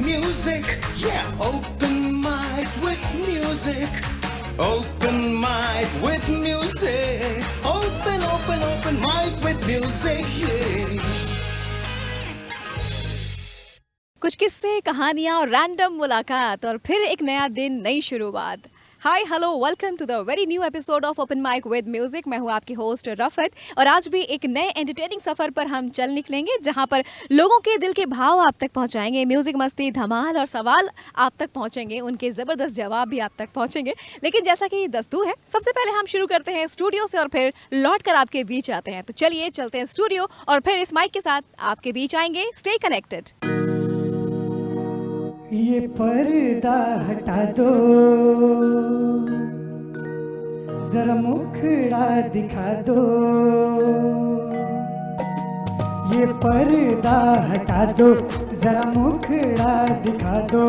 music. Yeah, open mic with music. Open mic with music. Open mic with music. Yeah. कुछ किस्से, कहानियां और random मुलाकात और फिर एक नया दिन, नई शुरुआत। Hi hello, welcome to the very new episode of open mic with music. मैं हूँ आपकी होस्ट रफत और आज भी एक नए एंटरटेनिंग सफर पर हम चल निकलेंगे जहाँ पर लोगों के दिल के भाव आप तक पहुँचाएंगे। म्यूजिक, मस्ती, धमाल और सवाल आप तक पहुँचेंगे, उनके ज़बरदस्त जवाब भी आप तक पहुँचेंगे। लेकिन जैसा कि दस्तूर है, सबसे पहले हम शुरू करते हैं स्टूडियो से और फिर लौट कर आपके बीच आते हैं। तो चलिए चलते हैं स्टूडियो और फिर इस माइक के साथ आपके बीच आएंगे। Stay connected. ये पर्दा हटा दो, जरा मुखड़ा दिखा दो। ये पर्दा हटा दो, जरा मुखड़ा दिखा दो।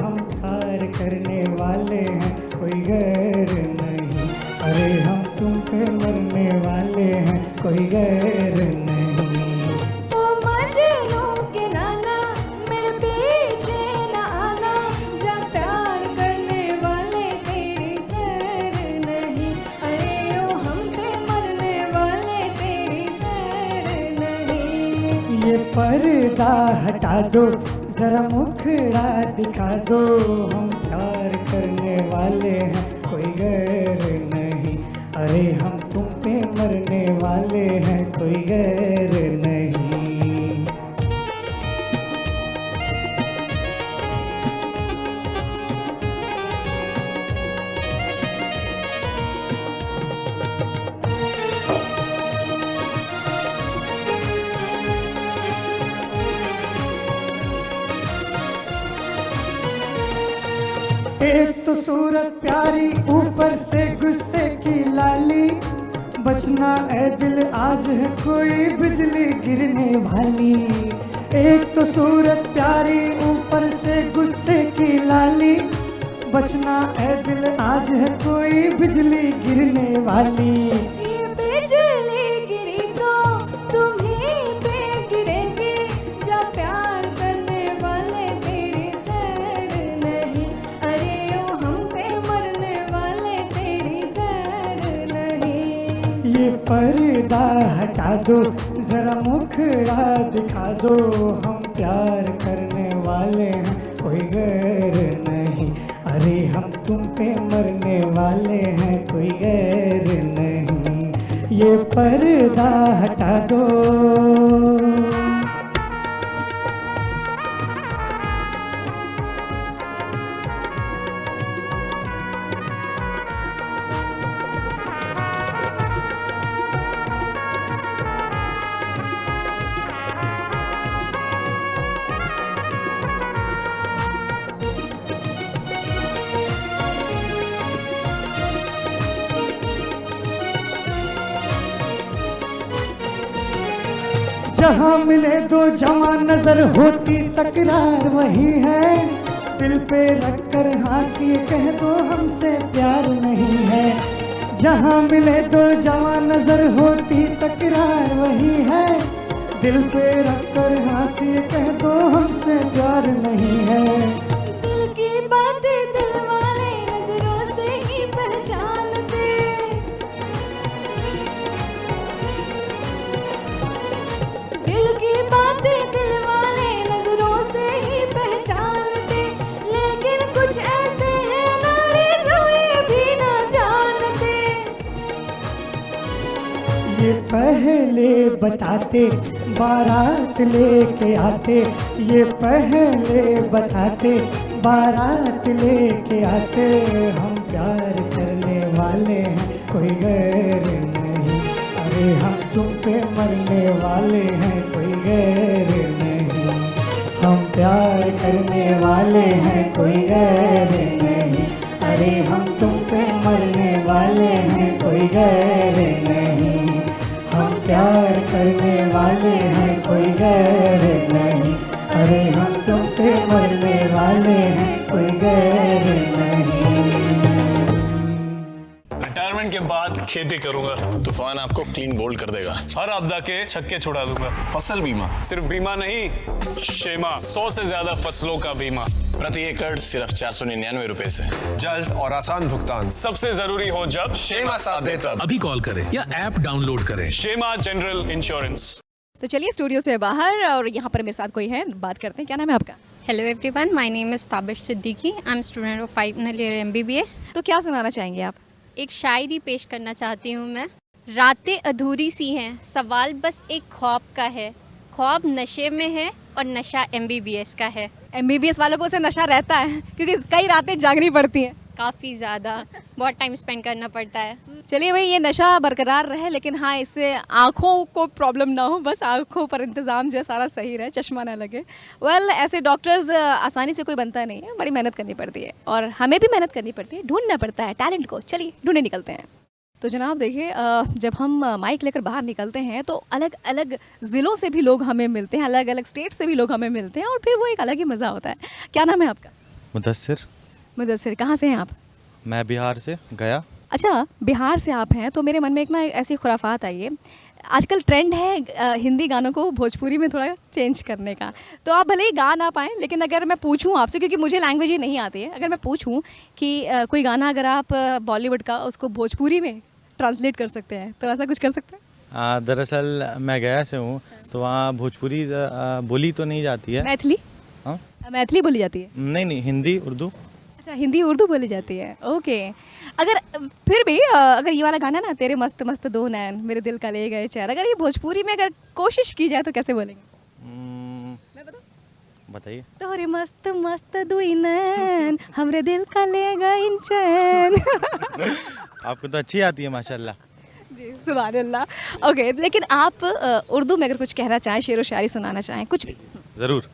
हम प्यार करने वाले हैं, कोई गैर नहीं। अरे हम तुम पे मरने वाले हैं, कोई गैर नहीं। ये पर्दा हटा दो, जरा मुखड़ा दिखा दो। हम प्यार करने वाले हैं, कोई गैर नहीं। अरे हम तुम पे मरने वाले हैं, कोई गैर नहीं। एक तो सूरत प्यारी, ऊपर से गुस्से की लाली। बचना ए दिल, आज है कोई बिजली गिरने वाली। एक तो सूरत प्यारी, ऊपर से गुस्से की लाली। बचना ए दिल, आज है कोई बिजली गिरने वाली। ये पर्दा हटा दो, जरा मुखड़ा दिखा दो। हम प्यार करने वाले हैं, कोई गैर नहीं। अरे हम तुम पे मरने वाले हैं, कोई गैर नहीं। ये पर्दा हटा दो। जहाँ मिले दो जवां, नजर होती तकरार वही है। दिल पे रख कर हाथ ये कह दो, हमसे प्यार नहीं है। जहाँ मिले दो जवां, नजर होती तकरार वही है। दिल पे रख कर हाथ ये कह दो, हमसे प्यार नहीं है। दिल की बातें दिल वाले नजरों से ही पहचानते। दिल की बातें दिल वाले नजरों से ही पहचानते। लेकिन कुछ ऐसे हैं नारे जो ये भी ना जानते। ये पहले बताते, बारात लेके आते। ये पहले बताते, बारात लेके आते। हम प्यार करने वाले हैं, कोई गैर नहीं। अरे हम तुम पे मरने वाले हैं, कोई गैर नहीं। हम प्यार करने वाले हैं, कोई गैर नहीं। अरे हम तुम पे मरने वाले हैं, कोई गैर नहीं। हम प्यार करने वाले हैं, कोई गैर नहीं। अरे हम तुम पे मरने वाले हैं, कोई गैर नहीं। रिटायरमेंट के बाद खेती करूंगा। तूफान आपको क्लीन बोल्ड कर देगा। हर आपदा के छक्के छुड़ा दूंगा। फसल बीमा, सिर्फ बीमा नहीं, शेमा, 100 से ज्यादा फसलों का बीमा, प्रति एकड़ सिर्फ 499 रुपए से। जल्द और आसान भुगतान, सबसे जरूरी हो जब शेमा साथ दे तब। अभी कॉल करें या ऐप डाउनलोड करें। शेमा जनरल इंश्योरेंस। तो चलिए स्टूडियो से बाहर, और यहाँ पर मेरे साथ कोई है, बात करते हैं। क्या नाम है आपका? Hello everyone, my name is Tabish Siddiqui. I'm student of final year MBBS. तो क्या सुनाना चाहेंगे आप? एक शायरी पेश करना चाहती हूँ मैं। रातें अधूरी सी हैं, सवाल बस एक ख्वाब का है। ख्वाब नशे में है और नशा MBBS का है। MBBS वालों को उसे नशा रहता है क्योंकि कई रातें जागनी पड़ती हैं। काफ़ी ज़्यादा, बहुत टाइम स्पेंड करना पड़ता है। चलिए भाई, ये नशा बरकरार रहे, लेकिन हाँ इससे आँखों को प्रॉब्लम ना हो, बस आँखों पर इंतज़ाम जो है सारा सही रहे, चश्मा ना लगे। ऐसे डॉक्टर्स आसानी से कोई बनता नहीं है, बड़ी मेहनत करनी पड़ती है और हमें भी मेहनत करनी पड़ती है, ढूंढना पड़ता है टैलेंट को। चलिए ढूंढने निकलते हैं। तो जनाब देखिए, जब हम माइक लेकर बाहर निकलते हैं तो अलग अलग ज़िलों से भी लोग हमें मिलते हैं, अलग अलग स्टेट से भी लोग हमें मिलते हैं, और फिर वो एक अलग ही मज़ा होता है। क्या नाम है आपका? मुदस्सिर। मुदस्सिर, कहाँ से हैं आप? मैं बिहार से गया। अच्छा, बिहार से आप हैं, तो मेरे मन में एक ना ऐसी खुराफात आई है। आजकल ट्रेंड है हिंदी गानों को भोजपुरी में थोड़ा चेंज करने का, तो आप भले ही गा ना पाएँ, लेकिन अगर मैं पूछूं आपसे, क्योंकि मुझे लैंग्वेज ही नहीं आती है, अगर मैं पूछूं कि कोई गाना अगर आप बॉलीवुड का उसको भोजपुरी में ट्रांसलेट कर सकते हैं, तो ऐसा कुछ कर सकते हैं? दरअसल मैं गया से हूँ, तो वहाँ भोजपुरी बोली तो नहीं जाती है। मैथिली? हाँ, मैथिली बोली जाती है? नहीं, हिंदी उर्दू। अच्छा, हिंदी उर्दू बोली जाती है, ओके। अगर फिर भी अगर ये वाला गाना ना, तेरे मस्त मस्त दो नैन मेरे दिल का ले गए चैन, अगर ये भोजपुरी में अगर कोशिश की जाए तो कैसे बोलेंगे? मैं बताऊं? बताइए। तोरे मस्त मस्त दुई नैन हमरे दिल का ले गए चैन। आपको तो अच्छी आती है माशाल्लाह। जी, सुभान अल्लाह। ओके, लेकिन आप उर्दू में अगर कुछ कहना चाहें, शेर व शायरी सुनाना चाहें, कुछ भी? ज़रूर।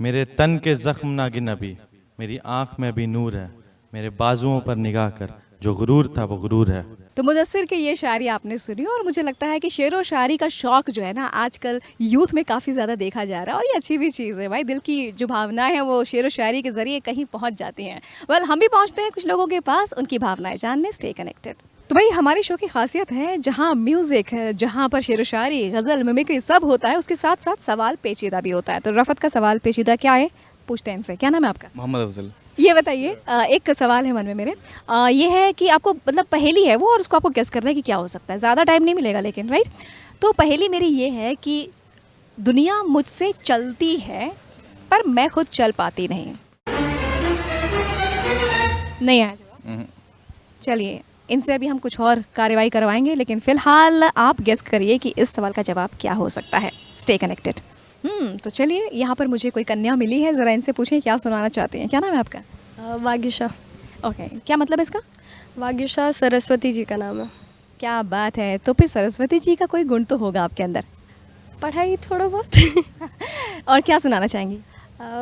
मेरे तन के ज़ख्म ना गिन अभी, मेरी आँख में भी नूर है, मेरे बाजुओं पर निगाह कर, जो गुरूर था वो गुरूर है। तो मुदस्सिर की ये शायरी आपने सुनी, और मुझे लगता है कि शेर व शायरी का शौक़ जो है ना आजकल यूथ में काफ़ी ज़्यादा देखा जा रहा है, और ये अच्छी भी चीज़ है भाई। दिल की जो भावनाएं हैं वो शेर व शायरी के ज़रिए कहीं पहुंच जाती हैं। हम भी पहुंचते हैं कुछ लोगों के पास, उनकी भावनाएं जानने। Stay connected. तो भाई, हमारी शो की खासियत है जहाँ म्यूज़िक है, जहाँ पर शेर व शायरी, गज़ल, मिमिक्री सब होता है, उसके साथ साथ सवाल पेचीदा भी होता है। तो रफ़त का सवाल पेचीदा क्या है, पूछते हैं इनसे। क्या नाम है आपका? मोहम्मद अफजल। ये बताइए, एक सवाल है मन में मेरे, ये है कि आपको मतलब पहेली है वो, और उसको आपको गेस करना है कि क्या हो सकता है। ज़्यादा टाइम नहीं मिलेगा लेकिन, राइट? तो पहेली मेरी ये है कि दुनिया मुझसे चलती है पर मैं खुद चल पाती नहीं। नहीं आया जवाब? चलिए, इनसे अभी हम कुछ और कार्रवाई करवाएंगे, लेकिन फ़िलहाल आप गेस करिए कि इस सवाल का जवाब क्या हो सकता है। Stay connected. तो चलिए, यहाँ पर मुझे कोई कन्या मिली है, ज़रा इनसे पूछें क्या सुनाना चाहती हैं। क्या नाम है आपका? वागिशा। ओके, क्या मतलब है इसका? वागिशा सरस्वती जी का नाम है। क्या बात है, तो फिर सरस्वती जी का कोई गुण तो होगा आपके अंदर? पढ़ाई थोड़ा बहुत। और क्या सुनाना चाहेंगी?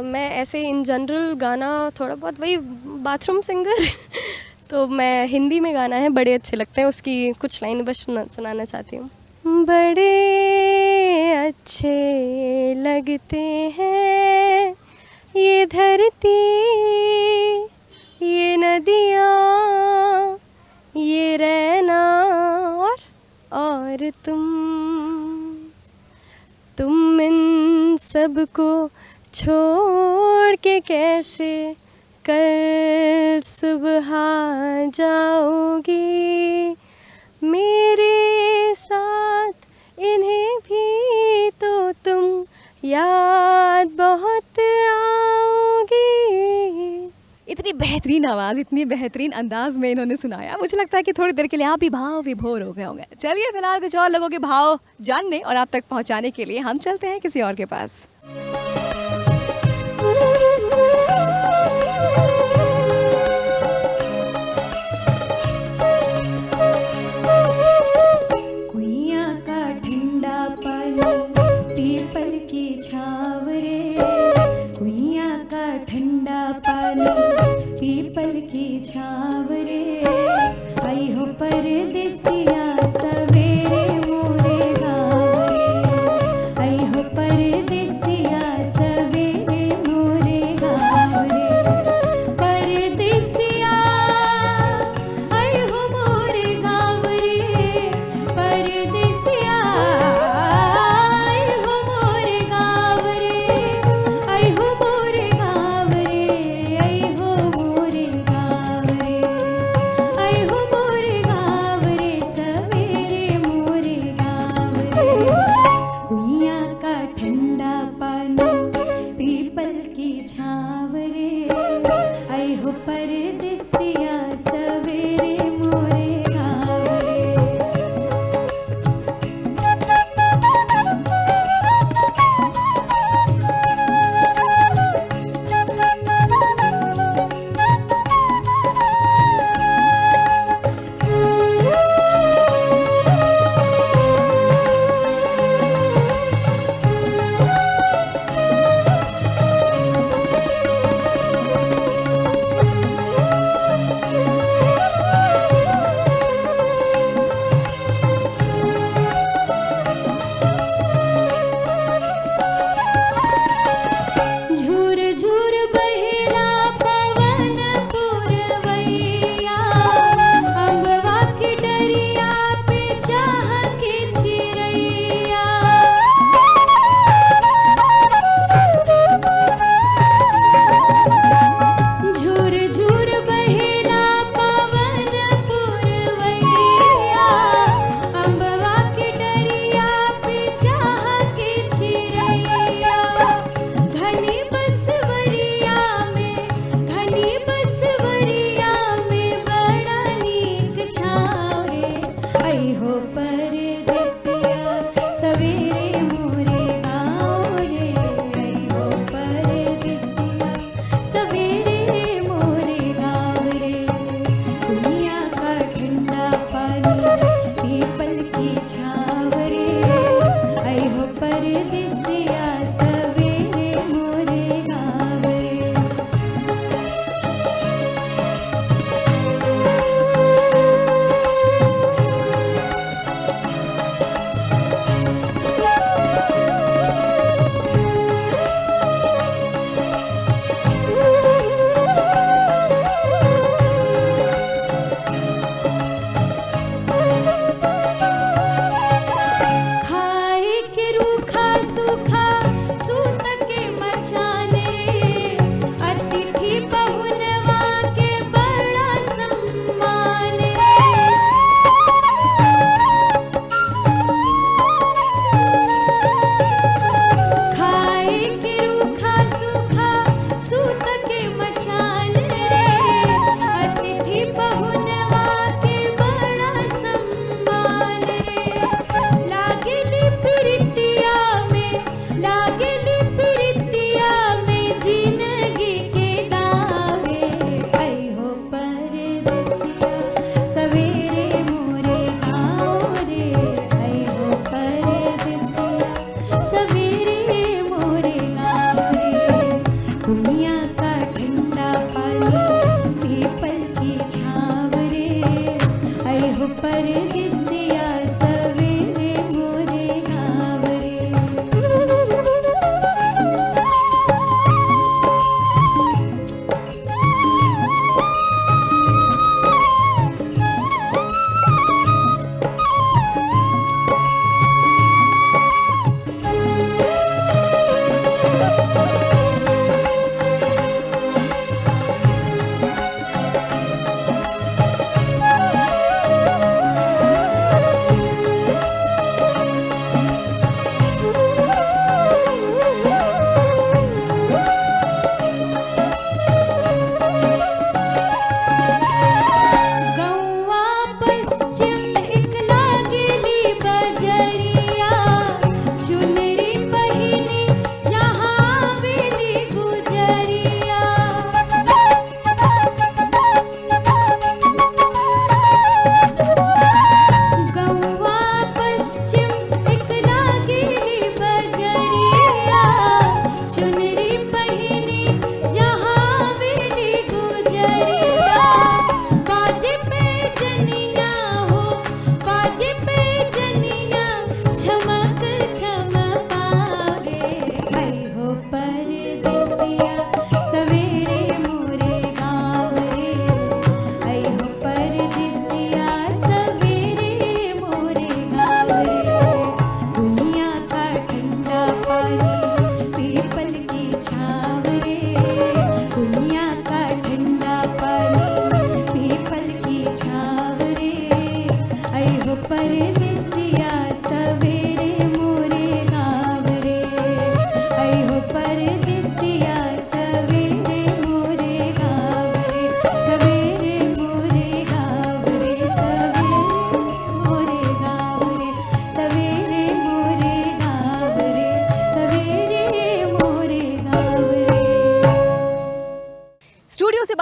मैं ऐसे इन जनरल गाना थोड़ा बहुत, वही बाथरूम सिंगर। तो मैं हिंदी में गाना है, बड़े अच्छे लगते हैं, उसकी कुछ लाइन बस सुनाना चाहती हूँ। बड़े अच्छे लगते हैं ये धरती, ये नदियाँ, ये रहना, और तुम इन सबको छोड़ के कैसे कल सुबह जाओगी मेरे साथ, इन्हें भी तो तुम याद बहुत आओगी। इतनी बेहतरीन आवाज़, इतनी बेहतरीन अंदाज में इन्होंने सुनाया, मुझे लगता है कि थोड़ी देर के लिए आप भी भाव विभोर हो गए होंगे। चलिए, फिलहाल कुछ और लोगों के भाव जानने और आप तक पहुंचाने के लिए हम चलते हैं किसी और के पास। पीपल की छाव रे, आई हो परदेसिया सवेरे मोरे गाँव रे, आई हो परदेसिया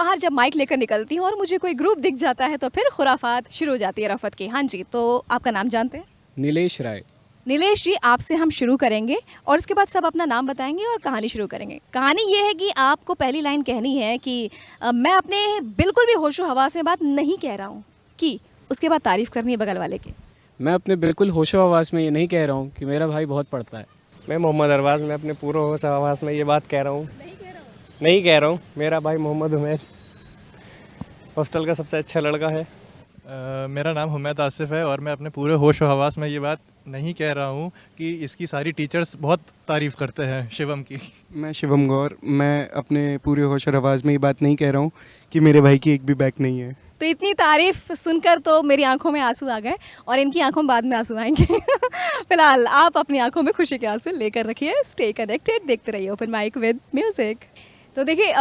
बाहर जब माइक लेकर निकलती हूँ और मुझे कोई ग्रुप दिख जाता है तो फिर खुराफात शुरू हो जाती है रफ़त की। हाँ जी, तो आपका नाम जानते हैं? नीलेश राय। नीलेश जी, आपसे हम शुरू करेंगे और उसके बाद सब अपना नाम बताएंगे और कहानी शुरू करेंगे। कहानी ये है कि आपको पहली लाइन कहनी है कि मैं अपने बिल्कुल भी होशो हवास में बात नहीं कह रहा हूँ, कि उसके बाद तारीफ़ करनी है बगल वाले की। मैं अपने बिल्कुल होशो हवास में ये नहीं कह रहा हूँ कि मेरा भाई बहुत पढ़ता है। मैं मोहम्मद अरबाज, मैं अपने पूरे होश हवास में ये बात कह रहा हूँ, नहीं कह रहा हूँ। मेरा भाई मोहम्मद उमैर हॉस्टल का सबसे अच्छा लड़का है। मेरा नाम हुमैद आसिफ है और मैं अपने पूरे होश और हवास में ये बात नहीं कह रहा हूँ कि इसकी सारी टीचर्स बहुत तारीफ़ करते हैं शिवम की। मैं शिवम गौर, मैं अपने पूरे होश और हवास में ये बात नहीं कह रहा हूँ कि मेरे भाई की एक भी बैक नहीं है। तो इतनी तारीफ सुनकर तो मेरी आंखों में आंसू आ गए और इनकी आंखों में बाद में आंसू आएंगे। फिलहाल आप अपनी आंखों में खुशी के आंसू लेकर रखिए। स्टे कनेक्टेड, देखते रहिए ओपन माइक विद म्यूजिक। तो देखिए,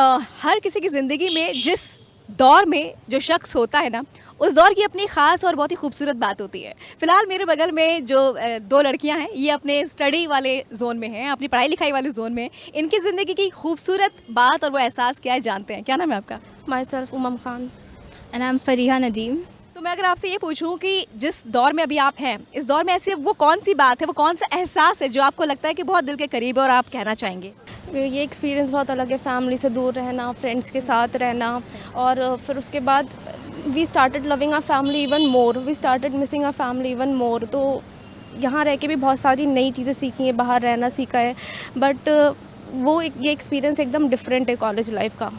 हर किसी की ज़िंदगी में जिस दौर में जो शख्स होता है ना, उस दौर की अपनी ख़ास और बहुत ही खूबसूरत बात होती है। फ़िलहाल मेरे बगल में जो दो लड़कियां हैं, ये अपने स्टडी वाले जोन में हैं, अपनी पढ़ाई लिखाई वाले जोन में। इनकी ज़िंदगी की खूबसूरत बात और वो एहसास क्या है जानते हैं। क्या नाम है आपका? Myself Umam Khan and I am Fariha Nadeem. तो मैं अगर आपसे ये पूछूं कि जिस दौर में अभी आप हैं, इस दौर में ऐसी वो कौन सी बात है, वो कौन सा एहसास है जो आपको लगता है कि बहुत दिल के करीब है और आप कहना चाहेंगे? ये एक्सपीरियंस बहुत अलग है, फैमिली से दूर रहना, फ्रेंड्स के साथ रहना, और फिर उसके बाद we started loving our family even more, we started missing our family even more. तो यहाँ रह के भी बहुत सारी नई चीज़ें सीखी हैं, बाहर रहना सीखा है, बट ये एक्सपीरियंस एकदम डिफरेंट है कॉलेज लाइफ का।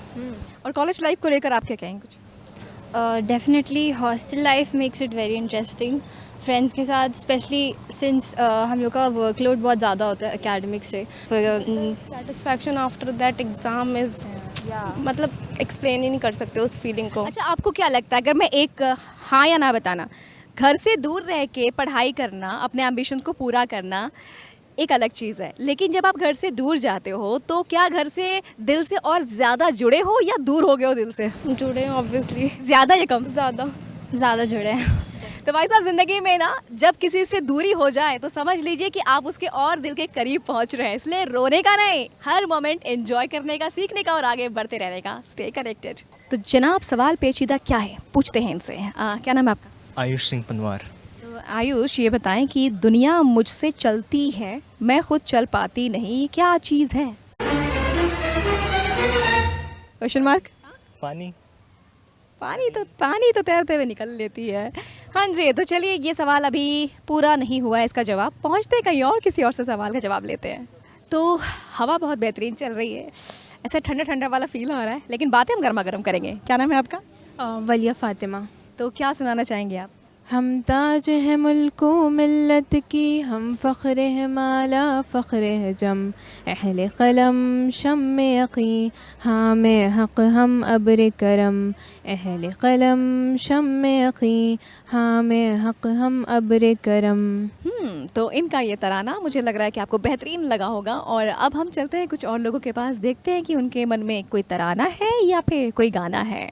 और कॉलेज लाइफ को लेकर आप क्या कहेंगे कुछ? Definitely hostel life makes it very interesting. Friends के साथ स्पेशली सिंस हम लोग का वर्कलोड बहुत ज़्यादा होता है एकेडमिक से। Satisfaction after that exam is, मतलब एक्सप्लेन ही नहीं कर सकते उस फीलिंग को। अच्छा, आपको क्या लगता है, अगर मैं एक हाँ या ना बताना, घर से दूर रह के पढ़ाई करना, अपने एम्बिशन को पूरा करना एक अलग चीज़ है, लेकिन जब आप घर से दूर जाते हो तो क्या घर से दिल से और ज़्यादा जुड़े हो या दूर हो गए हो दिल से? जुड़े हैं ऑब्वियसली। ज़्यादा या कम? ज़्यादा जुड़े हैं। तो भाई साहब, ज़िंदगी में ना जब किसी से दूरी हो जाए तो समझ लीजिए कि आप उसके और दिल के करीब पहुंच रहे हैं। इसलिए रोने का नहीं, हर मोमेंट एंजॉय करने का, सीखने का और आगे बढ़ते रहने का। Stay connected. तो जनाब, सवाल पेचीदा क्या है पूछते हैं इनसे। क्या नाम है आपका? आयुष सिंह पंवार। तो आयुष, ये बताएं कि दुनिया मुझसे चलती है, मैं खुद चल पाती नहीं, क्या चीज़ है? Question mark. पानी। पानी तो तैरते हुए निकल लेती है। हाँ जी, तो चलिए, ये सवाल अभी पूरा नहीं हुआ है, इसका जवाब पहुंचते हैं कहीं और, किसी और से सवाल का जवाब लेते हैं। तो हवा बहुत बेहतरीन चल रही है, ऐसा ठंडा ठंडा वाला फील हो रहा है, लेकिन बातें हम गर्मा गर्म करेंगे। क्या नाम है आपका? वलिया फ़ातिमा। तो क्या सुनाना चाहेंगे आप? हम ताज है मुल्को मिल्लत की, हम फ़ख्र है माला फ़ख्र है जम, अहले क़लम शम यक़ी, हाम हक़ हम अब्र करम, अहले क़लम शम यक़ी, हाम हक़ हम अब्र करम। तो इनका ये तराना मुझे लग रहा है कि आपको बेहतरीन लगा होगा। और अब हम चलते हैं कुछ और लोगों के पास, देखते हैं कि उनके मन में कोई तराना है या फिर कोई गाना है।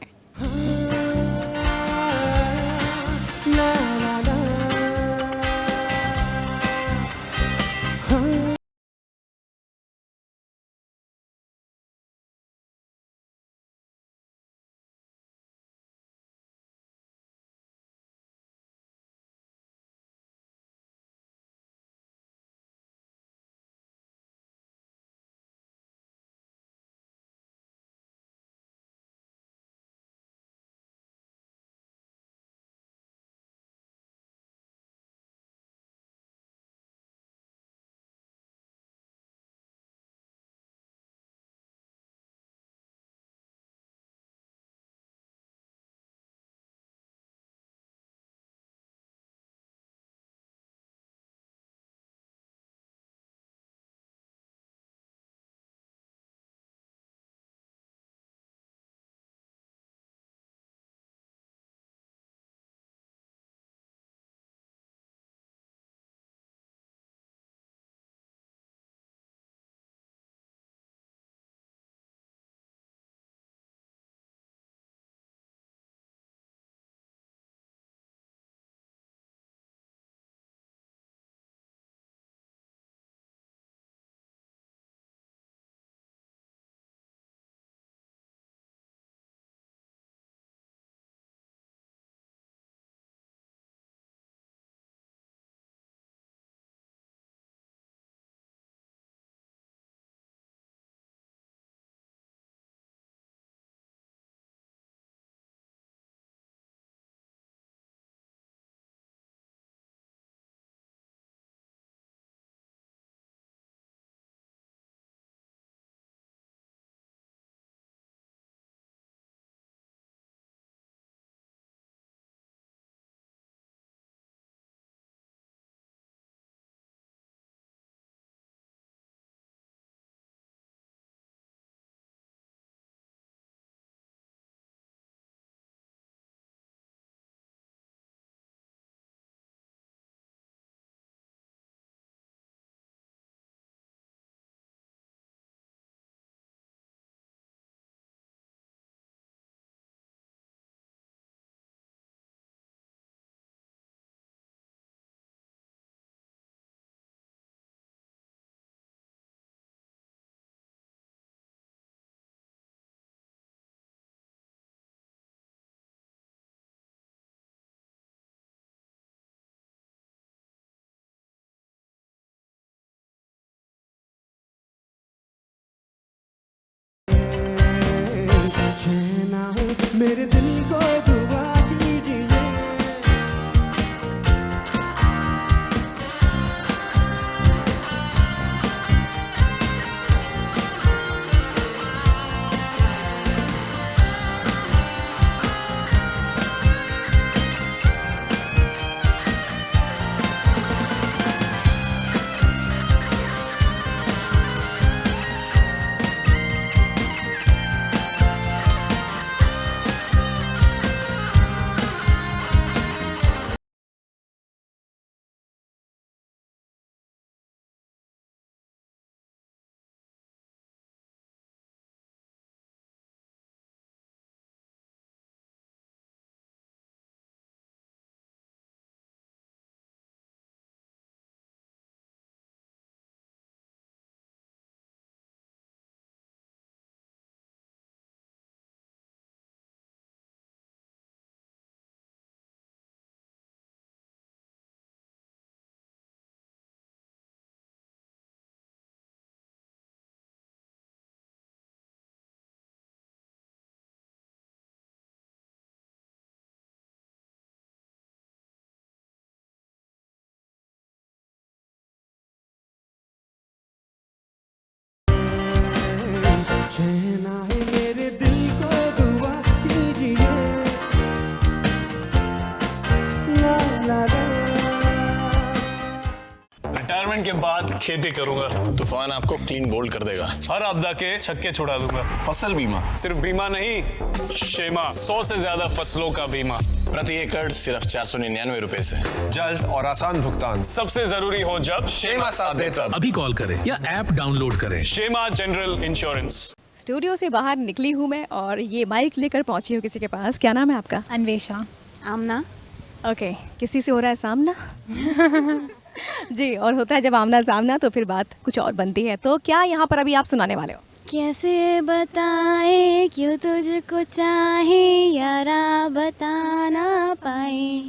मेरे दिल को दुआ कीजिए। चैन आए मेरे दिल को दुआ कीजिए। ला ला ला। रिटायरमेंट के बाद खेती करूंगा। तूफान आपको क्लीन बोल्ड कर देगा। हर आपदा के छक्के छुड़ा दूंगा। फसल बीमा, सिर्फ बीमा नहीं, शेमा 100 से ज्यादा फसलों का बीमा। प्रति एकड़ सिर्फ 499 रुपए से। जल्द और आसान भुगतान। सबसे जरूरी हो जब शेमा साथ दे तब। अभी कॉल करें या ऐप डाउनलोड करें। शेमा जनरल इंश्योरेंस। स्टूडियो से बाहर निकली हूँ मैं और ये माइक लेकर पहुँची हूँ किसी के पास। क्या नाम है आपका? अन्वेषा। आमना। ओके, किसी से हो रहा है सामना? जी, और होता है जब आमना सामना तो फिर बात कुछ और बनती है। तो क्या यहाँ पर अभी आप सुनाने वाले हो? कैसे बताएं क्यों तुझको चाहे यारा बता ना पाए,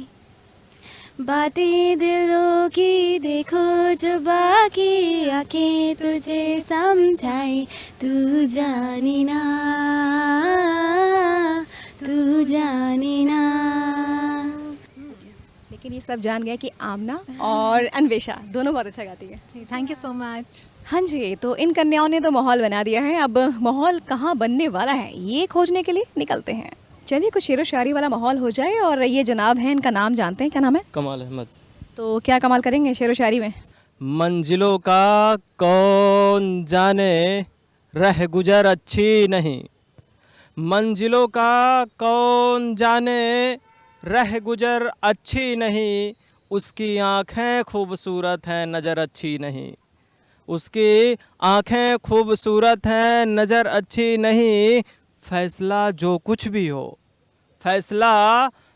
बातें दिलों की देखो जो बाकी आके तुझे समझाए, तू जानी ना, तू जानी ना। लेकिन ये सब जान गए कि आमना और अन्वेषा दोनों बहुत अच्छा गाती है। Thank you so much. हाँ जी, तो इन कन्याओं ने तो माहौल बना दिया है। अब माहौल कहाँ बनने वाला है ये खोजने के लिए निकलते हैं। चलिए कुछ शेरो शायरी वाला माहौल हो जाए। और ये जनाब हैं, इनका नाम जानते हैं, क्या नाम है? कमाल अहमद। तो क्या कमाल करेंगे शेरो शायरी में? मंजिलों का कौन जाने रह गुजर अच्छी नहीं, मंजिलों का कौन जाने रह गुजर अच्छी नहीं, उसकी आँखें खूबसूरत हैं नज़र अच्छी नहीं, उसकी आँखें खूबसूरत हैं नज़र अच्छी नहीं। फैसला जो कुछ भी हो, फैसला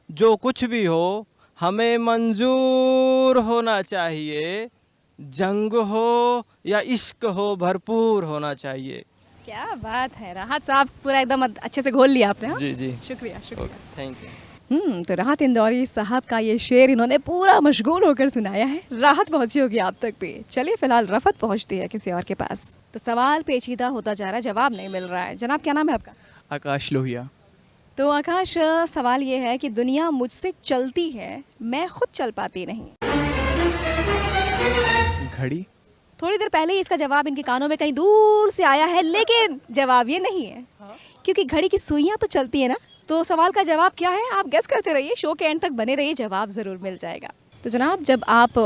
जो कुछ भी हो हमें मंजूर होना चाहिए, जंग हो या इश्क हो भरपूर होना चाहिए। क्या बात है राहत साहब, पूरा एकदम अच्छे से घोल लिया आपने। हाँ? जी जी, शुक्रिया शुक्रिया, थैंक यू। तो राहत इंदौरी साहब का ये शेर इन्होंने पूरा मशगूल होकर सुनाया है। राहत पहुंची होगी आप तक भी। चलिए फिलहाल रफत पहुंचती है किसी और के पास। तो सवाल पेचीदा होता जा रहा है, जवाब नहीं मिल रहा है। जनाब क्या नाम है आपका? आकाश लोहिया। तो आकाश, सवाल ये है कि दुनिया मुझसे चलती है, मैं खुद चल पाती नहीं। घड़ी। थोड़ी देर पहले ही इसका जवाब इनके कानों में कहीं दूर से आया है, लेकिन जवाब ये नहीं है। क्योंकि घड़ी की सुइयां तो चलती है ना। तो सवाल का जवाब क्या है आप गेस करते रहिए, शो के एंड तक बने रहिए, जवाब ज़रूर मिल जाएगा। तो जनाब, जब आप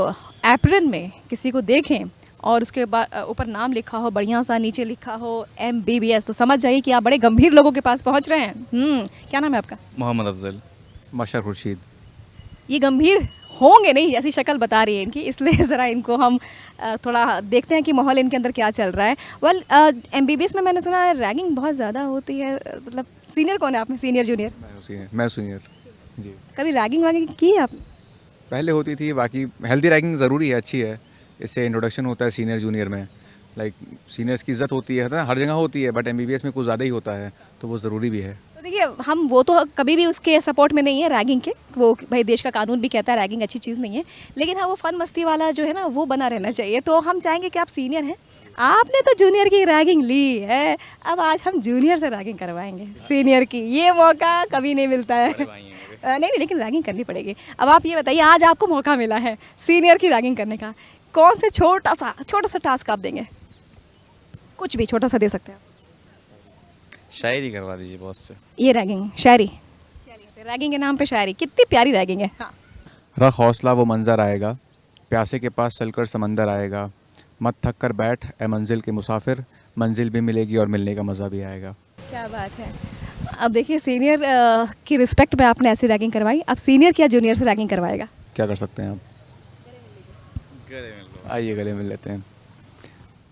एप्रन में किसी को देखें और उसके ऊपर नाम लिखा हो बढ़िया सा, नीचे लिखा हो MBBS, तो समझ जाइए कि आप बड़े गंभीर लोगों के पास पहुंच रहे हैं। क्या नाम है आपका? मोहम्मद अफजल। माशा खुर्शीद। ये गंभीर होंगे नहीं, ऐसी शक्ल बता रही है इनकी, इसलिए ज़रा इनको हम थोड़ा देखते हैं कि माहौल इनके अंदर क्या चल रहा है। वेल, MBBS में मैंने सुना है रैगिंग बहुत ज़्यादा होती है। मतलब सीनियर कौन है आप में, सीनियर जूनियर? मैं सीनियर जी। कभी रैगिंग वैगिंग की है आपने? पहले होती थी, बाकी हेल्दी रैगिंग ज़रूरी है, अच्छी है, इससे इंट्रोडक्शन होता है सीनियर जूनियर में। लाइक सीनियर्स की इज्जत होती है ना, हर जगह होती है, बट MBBS में कुछ ज़्यादा ही होता है, तो वो ज़रूरी भी है। तो देखिए, हम वो तो कभी भी उसके सपोर्ट में नहीं है रैगिंग के, वो भाई देश का कानून भी कहता है रैगिंग अच्छी चीज़ नहीं है, लेकिन हाँ वो फन मस्ती वाला जो है ना वो बना रहना चाहिए। तो हम चाहेंगे कि आप सीनियर हैं, आपने तो जूनियर की रैगिंग ली है, अब आज हम जूनियर से रैगिंग करवाएंगे सीनियर की। ये मौका कभी नहीं मिलता है। नहीं, लेकिन रैगिंग करनी पड़ेगी। अब आप ये बताइए, आज आपको मौका मिला है सीनियर की रैगिंग करने का, कौन से छोटा सा टास्क आप देंगे? कुछ भी छोटा सा दे सकते हैं। शायरी करवा दीजिए बॉस से। ये रैगिंग, शायरी। रैगिंग के नाम पे शायरी, कितनी प्यारी रैगिंग है। हाँ। रख हौसला वो मंजर आएगा, प्यासे के पास चलकर समंदर आएगा, मत थक कर बैठ ए मंजिल के मुसाफिर, मंजिल भी मिलेगी और मिलने का मज़ा भी आएगा। क्या बात है। अब देखिए, सीनियर की रिस्पेक्ट पे आपने ऐसी रैगिंग करवाई, अब सीनियर क्या जूनियर से रैगिंग करवाएगा? क्या कर सकते हैं आप? आइए गले मिल लेते हैं।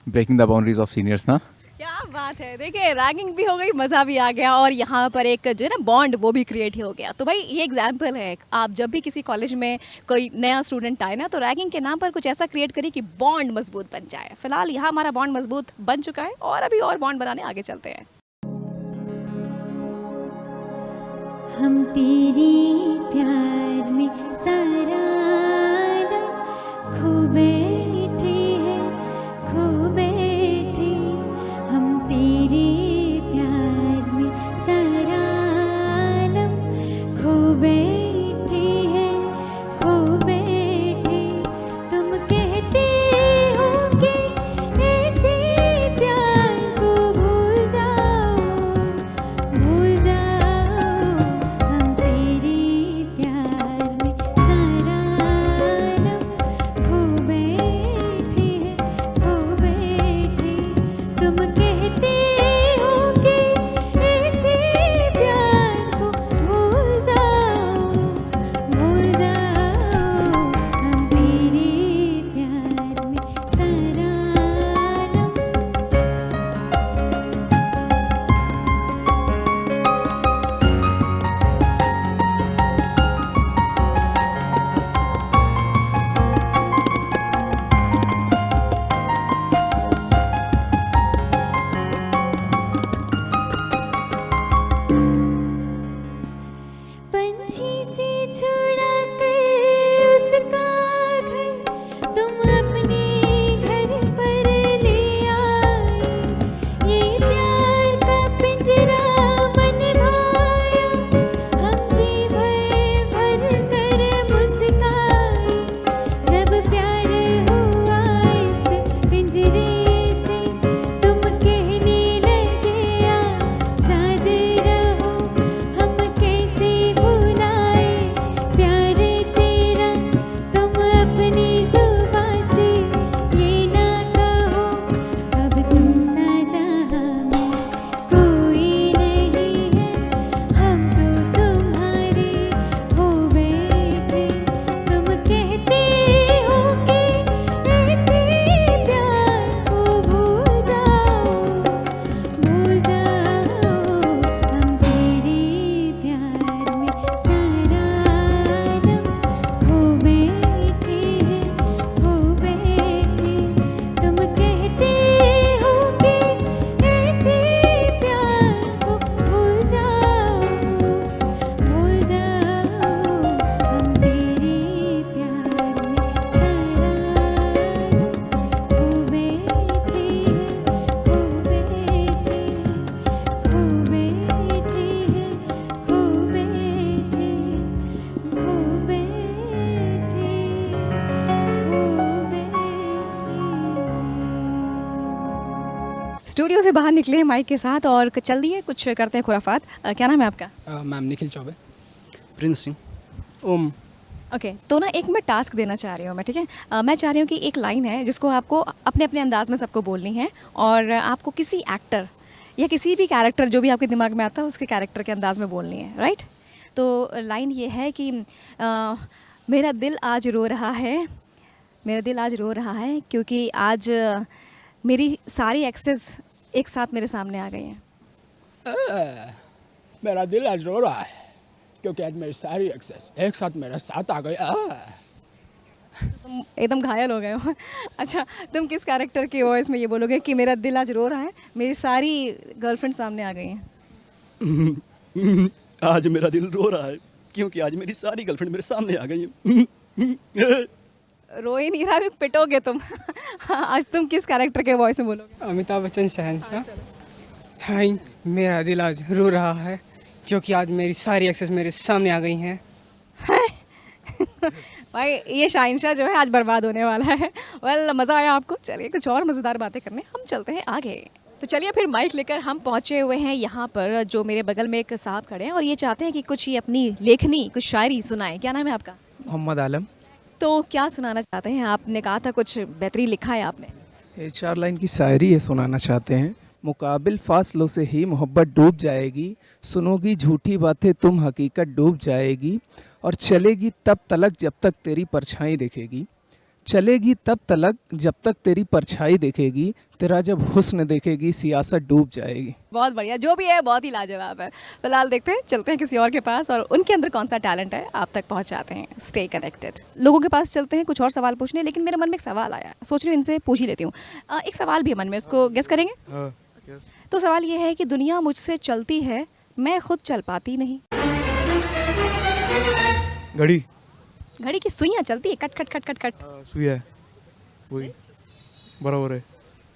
Breaking the boundaries of seniors ना। क्या बात है। देखिए, रैगिंग भी हो गई, मज़ा भी आ गया, और यहाँ पर एक जो है ना बॉन्ड, वो भी क्रिएट हो गया। तो भाई ये एग्जाम्पल है, आप जब भी किसी कॉलेज में कोई नया स्टूडेंट आए ना, तो रैगिंग के नाम पर कुछ ऐसा क्रिएट करिए कि बॉन्ड मजबूत बन जाए। फिलहाल यहाँ हमारा बॉन्ड मजबूत बन चुका है, और अभी और बॉन्ड बनाने आगे चलते हैं। हम तेरी प्यार में सारा खो बैठे हैं, खो बैठे। हम तेरे प्यार में सारा खो बैठे हैं, खो बैठे। तुम कहते हो कि ऐसे प्यार को भूल जाओ, भूल जाओ। हम तेरे प्यार में सारा खो बैठे हैं, खो बैठे। तुम कहते हो कि ऐसे प्यार को भूल जाओ, भूल जाओ। हम तेरे प्यार में सारा पंछी से छुड़ा कर उसका घर तुम अपने घर पर ले आए। ये प्यार का पिंजरा मन भाया, हम जी भर भर कर मुस्काए। जब प्यार हुआ इस पिंजरे से, तुम कहने लगे आज़ाद रहो। हम कैसे भुलाए प्यार तेरा, तुम अपनी जुबां से ये ना कहो। अब तुम सा जहां में कोई नहीं है, हम तो तुम्हारे हो बैठे। तुम कहते हो कि ऐसे प्यार को भूल जाओ, भूल जाओ। हम तेरे प्यार में सारा खो बैठे हैं, खो बैठे। तुम कहते हो कि ऐसे प्यार को भूल जाओ, भूल जाओ। हम तेरे प्यार में सारा खो बैठे हैं, खो बैठे, खो बैठे हैं, खो बैठे, खो बैठे। स्टूडियो से बाहर निकले माइक के साथ, और चल दिए कुछ करते हैं खुराफात। क्या नाम है आपका? मैम निखिल चौबे। प्रिंस सिंह। ओम। ओके, तो ना एक मैं टास्क देना चाह रही हूँ मैं, ठीक है? मैं चाह रही हूँ कि एक लाइन है जिसको आपको अपने अपने अंदाज में सबको बोलनी है, और आपको किसी एक्टर या किसी भी कैरेक्टर जो भी आपके दिमाग में आता है उसके कैरेक्टर के अंदाज में बोलनी है, राइट? तो लाइन ये है कि मेरा दिल आज रो रहा है, मेरा दिल आज रो रहा है क्योंकि आज मेरी सारी एक्सेस एक साथ मेरे सामने आ गई हैं। मेरा दिल आज रो रहा है क्योंकि आज मेरी सारी एक्सेस एक साथ मेरे साथ आ गई। तुम एकदम घायल हो गए हो। अच्छा, तुम किस कैरेक्टर की वॉइस में ये बोलोगे कि मेरा दिल आज रो रहा है, मेरी सारी गर्लफ्रेंड सामने आ गई हैं? आज मेरा दिल रो रहा है क्योंकि आज मेरी सारी गर्लफ्रेंड मेरे सामने आ गई हैं। रो ही नहीं रहा, अभी पिटोगे तुम। आज तुम किस कैरेक्टर के वॉइस में बोलोगे? अमिताभ बच्चन शहंशाह। हाय, मेरा दिल आज रो रहा है क्योंकि आज मेरी सारी एक्सेस मेरे सामने आ गई हैं। भाई ये शहंशाह जो है आज बर्बाद होने वाला है। वेल मज़ा आया आपको? चलिए कुछ और मज़ेदार बातें करने हम चलते हैं आगे। तो चलिए फिर माइक लेकर हम पहुंचे हुए हैं यहाँ पर, जो मेरे बगल में एक साहब खड़े हैं और ये चाहते हैं कि कुछ ये अपनी लेखनी, कुछ शायरी सुनाएं। क्या नाम है आपका? मोहम्मद आलम। तो क्या सुनाना चाहते हैं? आपने कहा था कुछ बेहतरीन लिखा है आपने। ये 4 लाइन की शायरी है, सुनाना चाहते हैं। मुकाबिल फासलों से ही मोहब्बत डूब जाएगी, सुनोगी झूठी बातें तुम हकीकत डूब जाएगी, और चलेगी तब तलक जब तक तेरी परछाई दिखेगी, चलेगी तब तलक जब तक तेरी परछाई दिखेगी, तेरा जब हुस्न देखेगी सियासत डूब जाएगी। बहुत बढ़िया, जो भी है बहुत ही लाजवाब है। फिलहाल देखते हैं, चलते हैं किसी और के पास और उनके अंदर कौन सा टैलेंट है आप तक पहुंचाते हैं। Stay connected. लोगों के पास चलते हैं कुछ और सवाल पूछने, लेकिन मेरे मन में एक सवाल आया, सोच रही हूँ इनसे पूछ ही लेती हूँ। एक सवाल भी है मन में, उसको गेस करेंगे? तो सवाल ये है कि दुनिया मुझसे चलती है, मैं खुद चल पाती नहीं। घड़ी। घड़ी की सुइयां चलती है, cut cut cut cut cut. सुई है, वही बराबर है।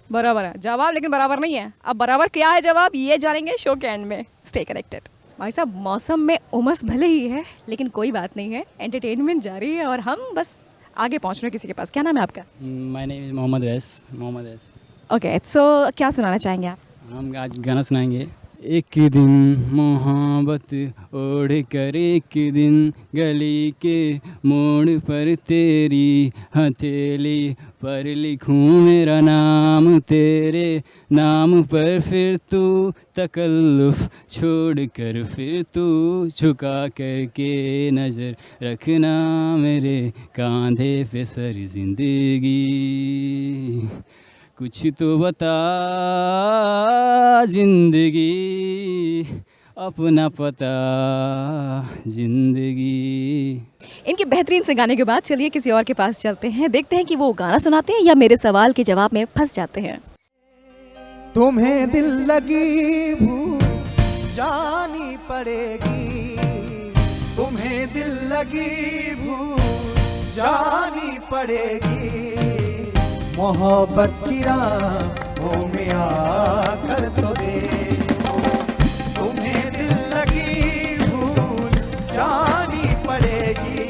बराबर है जवाब, लेकिन बराबर नहीं है। अब बराबर क्या है जवाब, ये जानेंगे शो के एंड में। Stay connected. भाई साहब, मौसम में उमस भले ही है, लेकिन कोई बात नहीं है, एंटरटेनमेंट जारी है और हम बस आगे पहुंच रहे हैं किसी के पास। क्या नाम है आपका? माय नेम इज मोहम्मद वैस। ओके, सो क्या सुनाना चाहेंगे आप? हम आज गाना सुनाएंगे। एक दिन मोहब्बत ओढ़ कर एक दिन गली के मोड़ पर तेरी हथेली पर लिखूं मेरा नाम, तेरे नाम पर फिर तू तकल्लुफ़ छोड़ कर फिर तू झुका करके नज़र रखना मेरे कांधे पे सर जिंदगी, कुछ तो बता जिंदगी, अपना पता जिंदगी। इनके बेहतरीन से गाने के बाद चलिए किसी और के पास चलते हैं, देखते हैं कि वो गाना सुनाते हैं या मेरे सवाल के जवाब में फंस जाते हैं। तुम्हें दिल लगी भूल जानी पड़ेगी, तुम्हें दिल लगी भूल जानी पड़ेगी, मोहब्बत की राहों में आकर तो देखो, तुम्हें दिल लगी भूल जानी पड़ेगी,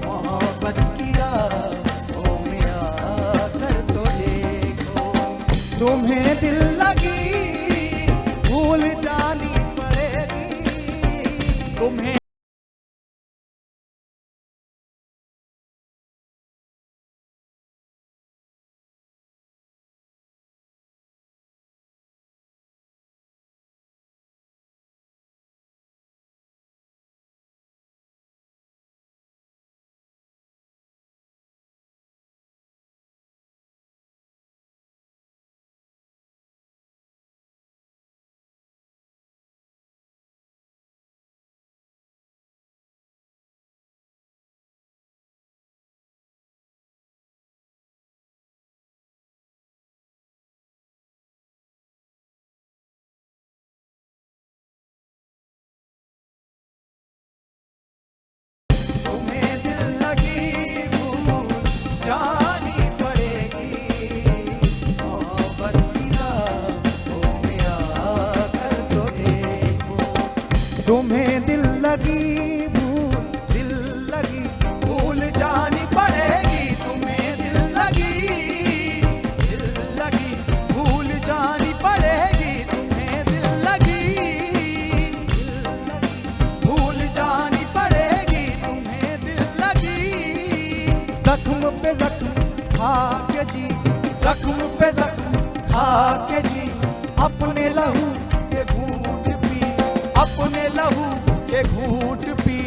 मोहब्बत की राहों में आकर तो देखो, तुम्हें दिल लगी भूल जानी पड़ेगी, तुम्हें तुम्हें दिल लगी भूल जानी पड़ेगी, तुम्हें दिल लगी भूल जानी पड़ेगी, तुम्हें दिल लगी भूल जानी पड़ेगी, तुम्हें दिल लगी। जख्म पे जख्म खा के जी, जख्म पे जख्म खा के जी, अपने लहू के घूंट पी, अपने लहू के घूंट पी,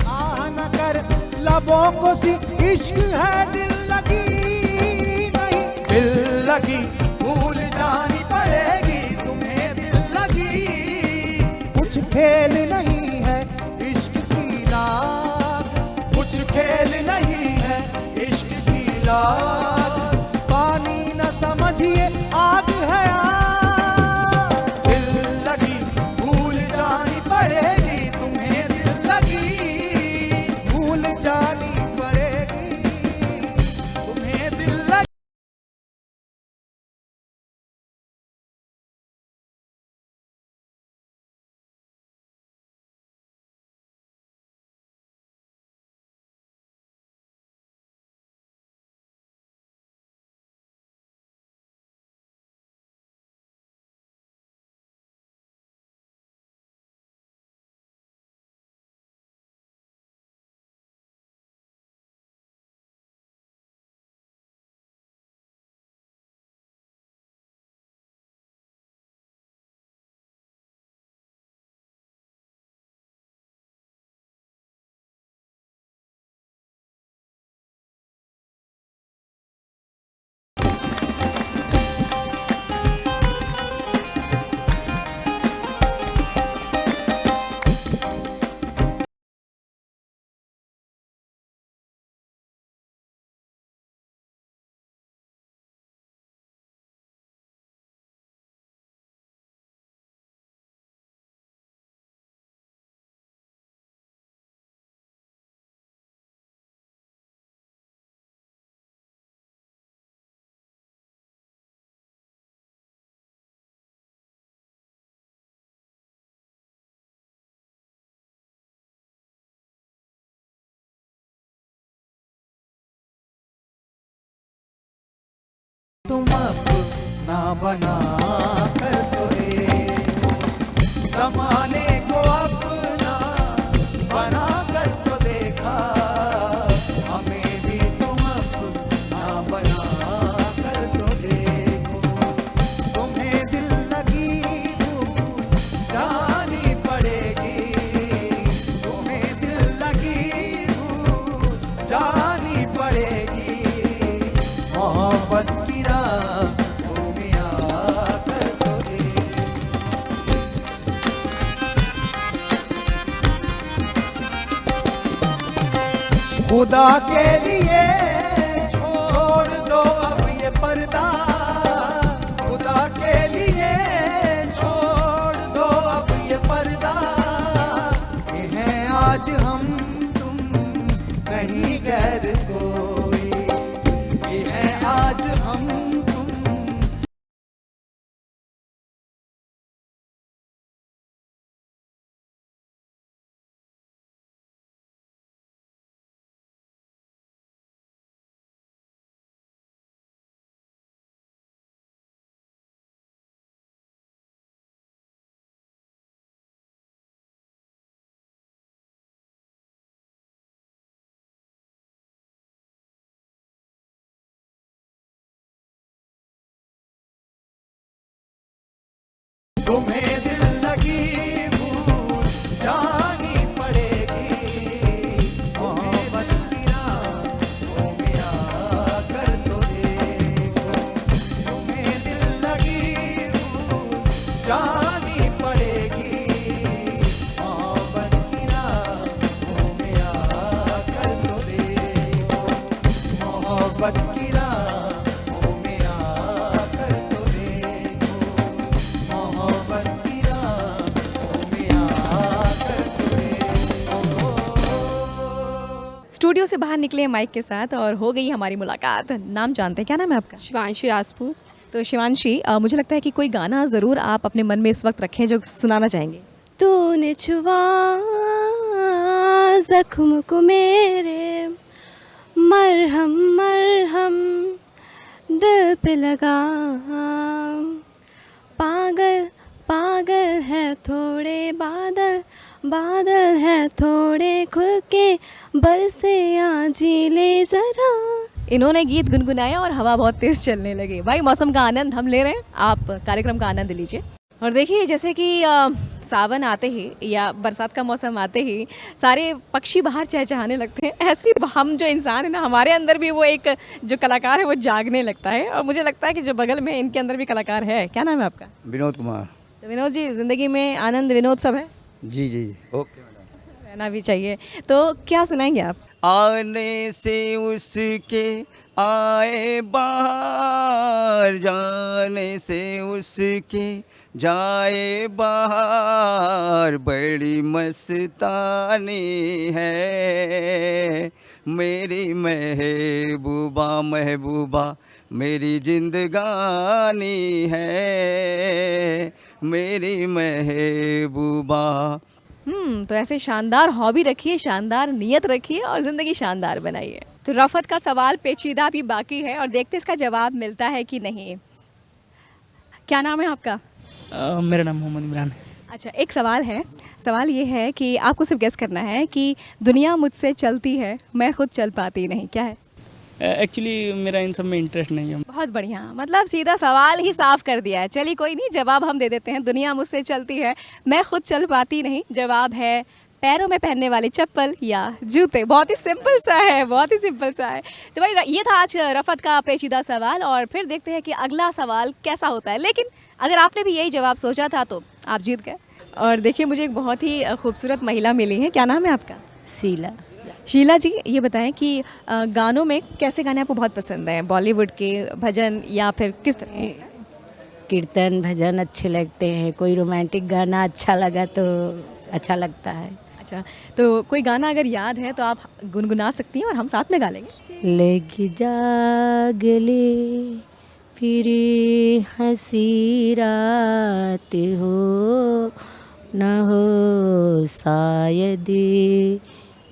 आह न कर लबों को सी, इश्क है दिल लगी नहीं, दिल लगी भूल जानी पड़ेगी, तुम्हें दिल लगी। कुछ खेल नहीं है इश्क की लाग, कुछ खेल नहीं है इश्क की लाग, पानी न समझिए आग है आग, दिल लगी भूल जानी पड़ेगी, तुम्हें दिल लगी भूल जानी पड़ेगी। तुम अपना बना कर तो देखो, जमाने को अपना बना कर तो देखा, हमें भी तुम अपना बना कर तो देखो। तुम्हें दिल लगी भूल जानी पड़ेगी, तुम्हें दिल लगी भूल जानी पड़ेगी, मोहब्बत की राहों में आकर तो खुदा के लिए छोड़ दो अब ये पर्दा, खुदा के लिए छोड़ दो अब ये पर्दा, ये हैं आज हम तुम नहीं गैर कोई, ये हैं आज हम तुम। तुम्हें दिल लगी भूल जानी पड़ेगी, मोहब्बत की राहों में आकर तो देखो, तुम्हें दिल लगी भूल जानी पड़ेगी, मोहब्बत की राहों में आकर तो देखो, मोहब्बत की राहों में आकर तो देखो, मोहब्बत की राहों में आकर तो देखो। स्टूडियो से बाहर निकले माइक के साथ और हो गई हमारी मुलाकात। नाम जानते हैं, क्या नाम है आपका? शिवांशी राजपूत। तो शिवांशी, मुझे लगता है कि कोई गाना ज़रूर आप अपने मन में इस वक्त रखें जो सुनाना चाहेंगे। तूने छुआ जख्म को मेरे, मरहम मरहम दिल पे लगा, पागल पागल है थोड़े बादल, बादल है थोड़े खुल के बरसे आज ले जरा। इन्होंने गीत गुनगुनाया और हवा बहुत तेज़ चलने लगी। भाई मौसम का आनंद हम ले रहे हैं, आप कार्यक्रम का आनंद लीजिए। और देखिए, जैसे कि सावन आते ही या बरसात का मौसम आते ही सारे पक्षी बाहर चहचहाने लगते हैं, ऐसे हम जो इंसान है ना, हमारे अंदर भी वो एक जो कलाकार है वो जागने लगता है। और मुझे लगता है कि जो बगल में इनके अंदर भी कलाकार है। क्या नाम है आपका? विनोद कुमार। तो विनोद जी, ज़िंदगी में आनंद विनोद सब है? जी जी, ओके, रहना भी चाहिए। तो क्या सुनाएंगे आप? आने से उसके आए बाहर, जाने से उसके जाए बाहर, बड़ी मस्तानी है मेरी महबूबा, महबूबा मेरी जिंदगानी है मेरी महबूबा। तो ऐसे शानदार हॉबी रखिए, शानदार नियत रखिए और ज़िंदगी शानदार बनाइए। तो रफ़त का सवाल पेचीदा भी बाकी है और देखते इसका जवाब मिलता है कि नहीं। क्या नाम है आपका? मेरा नाम मोहम्मद इमरान है। अच्छा, एक सवाल है। सवाल ये है कि आपको सिर्फ गेस करना है कि दुनिया मुझसे चलती है, मैं खुद चल पाती नहीं। क्या है? एक्चुअली मेरा इन सब में इंटरेस्ट नहीं है। बहुत बढ़िया, मतलब सीधा सवाल ही साफ कर दिया है। चलिए कोई नहीं, जवाब हम दे देते हैं। दुनिया मुझसे चलती है, मैं खुद चल पाती नहीं। जवाब है पैरों में पहनने वाली चप्पल या जूते। बहुत ही सिंपल सा है, बहुत ही सिंपल सा है। तो भाई ये था आज रफ़त का पेचीदा सवाल और फिर देखते हैं कि अगला सवाल कैसा होता है। लेकिन अगर आपने भी यही जवाब सोचा था तो आप जीत गए। और देखिए, मुझे एक बहुत ही खूबसूरत महिला मिली है। क्या नाम है आपका? शीला। शीला जी, ये बताएं कि गानों में कैसे गाने आपको बहुत पसंद हैं? बॉलीवुड के, भजन या फिर किस तरह? कीर्तन भजन अच्छे लगते हैं। कोई रोमांटिक गाना अच्छा लगा तो अच्छा लगता है। अच्छा, तो कोई गाना अगर याद है तो आप गुनगुना सकती हैं और हम साथ में गा लेंगे। लेगी जागले फिर हंसी रात हो न हो शायद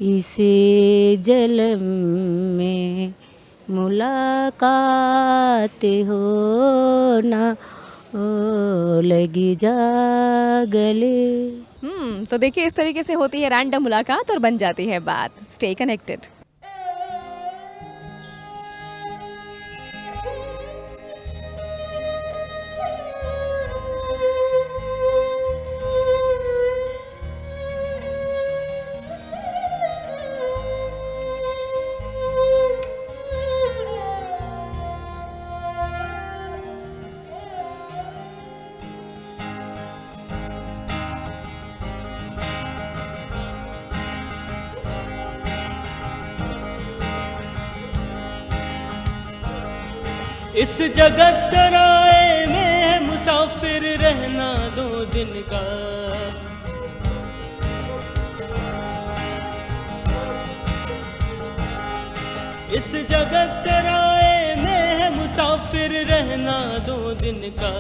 इसे जलम में मुलाकात हो ना ओ लगी जा गले। तो देखिए इस तरीके से होती है रैंडम मुलाकात और बन जाती है बात। Stay connected. इस जगत सराय में मुसाफिर रहना 2 दिन का। इस जगत सराय में मुसाफिर रहना 2 दिन का।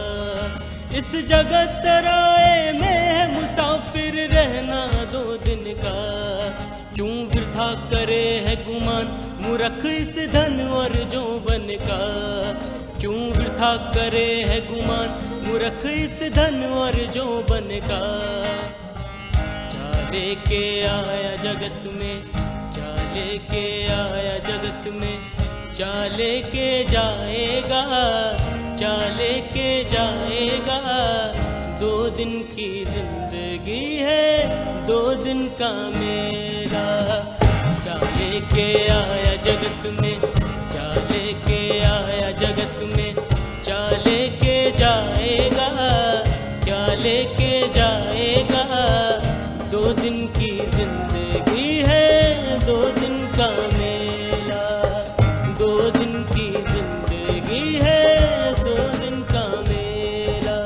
इस जगत सराय में मुसाफिर रहना 2 दिन का। क्यों वृथा करे है गुमान मूर्ख इस धन और जौवन का। क्यों वृथा करे है गुमान मूर्ख इस धन और जौवन का। क्या लेके आया जगत में, क्या लेके आया जगत में, क्या लेके जाएगा, क्या लेके जाएगा। 2 दिन की जिंदगी है 2 दिन का मेरा। क्या लेके आया जगत में, क्या लेके आया जगत में, क्या लेके जाएगा, क्या लेके जाएगा। 2 दिन की जिंदगी है 2 दिन का मेरा। 2 दिन की जिंदगी है 2 दिन का मेरा।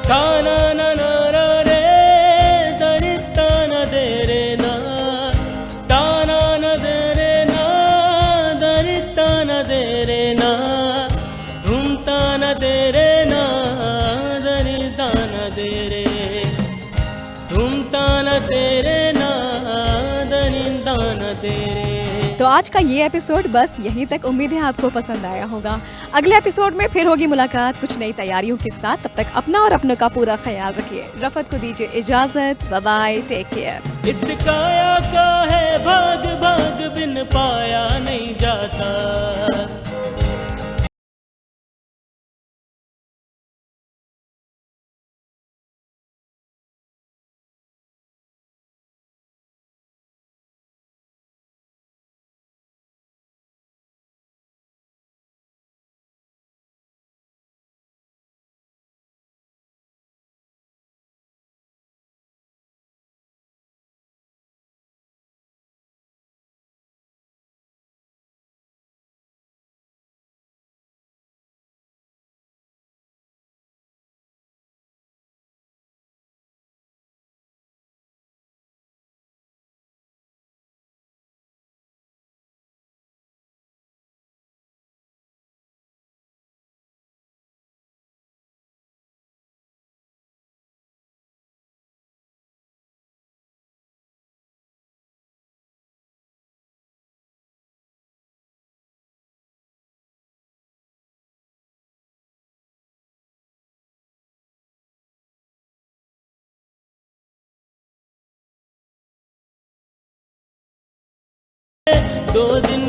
ताना ना ना रा रे दरी ताना दे रे ना। ताना ना दे रे ना दरी ताना दे रे ना। धूम ताना दे रे ना दरी ताना दे रे। धूम ताना दे रे ना दरी ताना दे रे। तो आज का ये एपिसोड बस यहीं तक। उम्मीद है आपको पसंद आया होगा। अगले एपिसोड में फिर होगी मुलाकात कुछ नई तैयारियों के साथ। तब तक अपना और अपनों का पूरा ख्याल रखिए। रफत को दीजिए इजाजत। Bye bye, take care. इस काया का है भाग भाग बिन पाया नहीं जाता। दो दिन